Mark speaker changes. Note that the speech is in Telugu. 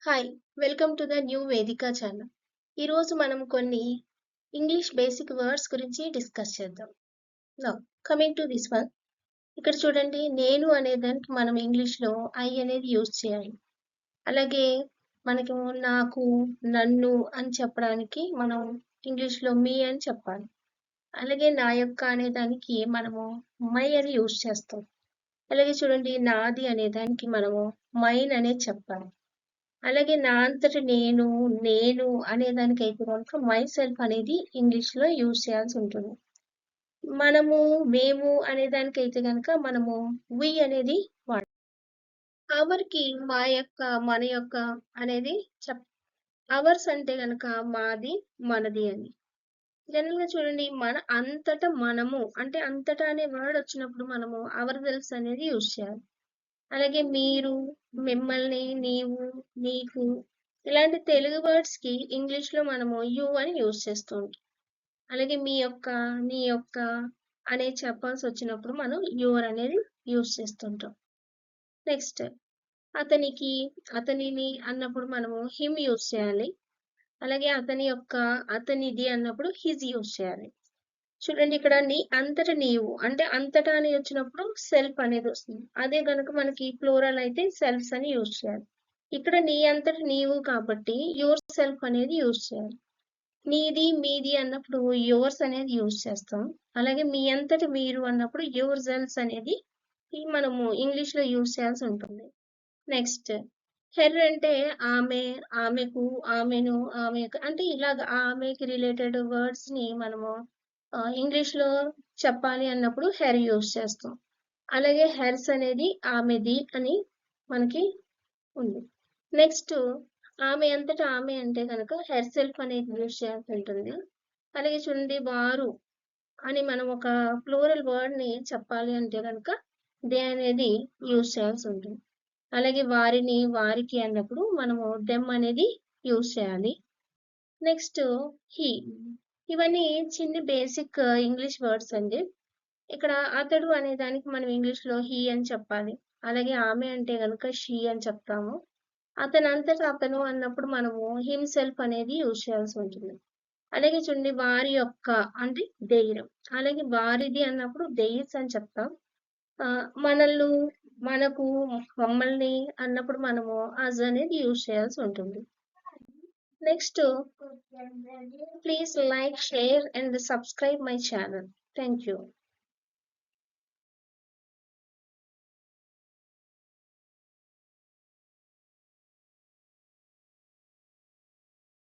Speaker 1: Hi! Welcome to the new వేదిక ఛానల్. ఈరోజు మనం కొన్ని ఇంగ్లీష్ బేసిక్ వర్డ్స్ గురించి డిస్కస్ చేద్దాం. Now coming to this one. ఇక్కడ చూడండి, నేను అనే దానికి మనం ఇంగ్లీష్‌లో ఐ అనేది యూజ్ చేయాలి. అలాగే మనకు నాకు, నన్ను అని చెప్పడానికి మనం ఇంగ్లీష్‌లో మీ అని చెప్పాలి. అలాగే నా యొక్క అనే దానికి మనము మై అని యూజ్ చేస్తాం. అలాగే చూడండి, నాది అనే దానికి మనము మైన్ అనేది చెప్పాలి. అలాగే నా అంతట నేను అనే దానికైతే గనుక మై సెల్ఫ్ అనేది ఇంగ్లీష్‌లో యూజ్ చేయాల్సి ఉంటుంది. మేము అనే దానికైతే గనుక మనము వి అనేది వాడాలి. అవర్‌కి మన యొక్క అనేది అవర్స్ అంటే గనుక మాది, మనది అని. జనరల్‌గా చూడండి, మన అంతట మనము అంటే అంతటా అనే వర్డ్ వచ్చినప్పుడు మనము అవర్ సెల్ఫ్స్ అనేది యూజ్ చేయాలి. అలాగే మీరు, మిమ్మల్ని, నీవు, నీకు ఇలాంటి తెలుగు వర్డ్స్‌కి ఇంగ్లీష్‌లో మనము యూ అని యూజ్ చేస్తూ ఉంటాం. అలాగే మీ యొక్క, నీ యొక్క అనేది చెప్పాల్సొచ్చినప్పుడు మనం యువర్ అనేది యూజ్ చేస్తుంటాం. నెక్స్ట్ అతనికి, అతనిని అన్నప్పుడు మనము హిమ్ యూజ్ చేయాలి. అలాగే అతని యొక్క, అతనిది అన్నప్పుడు హిజ్ యూజ్ చేయాలి. చూడండి, ఇక్కడ అంతట నీవు అంటే అంతటా అని వచ్చినప్పుడు సెల్ఫ్ అనేది వస్తుంది. అదే గనుక మనకి ప్లూరల్ అయితే సెల్ఫ్స్ అని యూజ్ చేయాలి. ఇక్కడ నీ అంతట నీవు కాబట్టి యువర్ సెల్ఫ్ అనేది యూజ్ చేయాలి. నీది, మీది అన్నప్పుడు యువర్స్ అనేది యూజ్ చేస్తాం. అలాగే మీ అంతట మీరు అన్నప్పుడు యువర్ సెల్ఫ్స్ అనేది మనము ఇంగ్లీష్ లో యూజ్ చేయాల్సి ఉంటుంది. నెక్స్ట్ హెర్ అంటే ఆమె, ఆమెకు, ఆమెను, ఆమెకు అంటే ఇలాగ ఆమెకి రిలేటెడ్ వర్డ్స్ ని మనము ఇంగ్లీష్‌లో చెప్పాలి అన్నప్పుడు హెర్ యూజ్ చేస్తాం. అలాగే హెర్స్ అనేది ఆమెది అని మనకి ఉంది. నెక్స్ట్ ఆమె అంతట ఆమె అంటే కనుక హెర్ సెల్ఫ్ అనేది యూజ్ చేయాల్సి ఉంటుంది. అలాగే చూడండి, వారు అని మనం ఒక ప్లూరల్ వర్డ్ ని చెప్పాలి అంటే కనుక దే అనేది యూజ్ చేయాల్సి ఉంటుంది. అలాగే వారిని, వారికి అన్నప్పుడు మనము దెమ్ అనేది యూజ్ చేయాలి. Next he. ఇవన్నీ చిన్న బేసిక్ ఇంగ్లీష్ వర్డ్స్ అండి. ఇక్కడ అతడు అనే దానికి మనం ఇంగ్లీష్‌లో హీ అని చెప్పాలి. అలాగే ఆమె అంటే గనుక షీ అని చెప్తాము. అతనంతట అతను అన్నప్పుడు మనము హిమ్‌సెల్ఫ్ అనేది యూజ్ చేయాల్సి ఉంటుంది. అలాగే చూడండి, వారి యొక్క అంటే దెయిర్. అలాగే వారిది అన్నప్పుడు దెయిర్స్ అని చెప్తాం. మనల్ని, మనకు, మమ్మల్ని అన్నప్పుడు మనము అజ్ అనేది యూజ్ చేయాల్సి ఉంటుంది. Next please like, share and subscribe my channel. Thank you.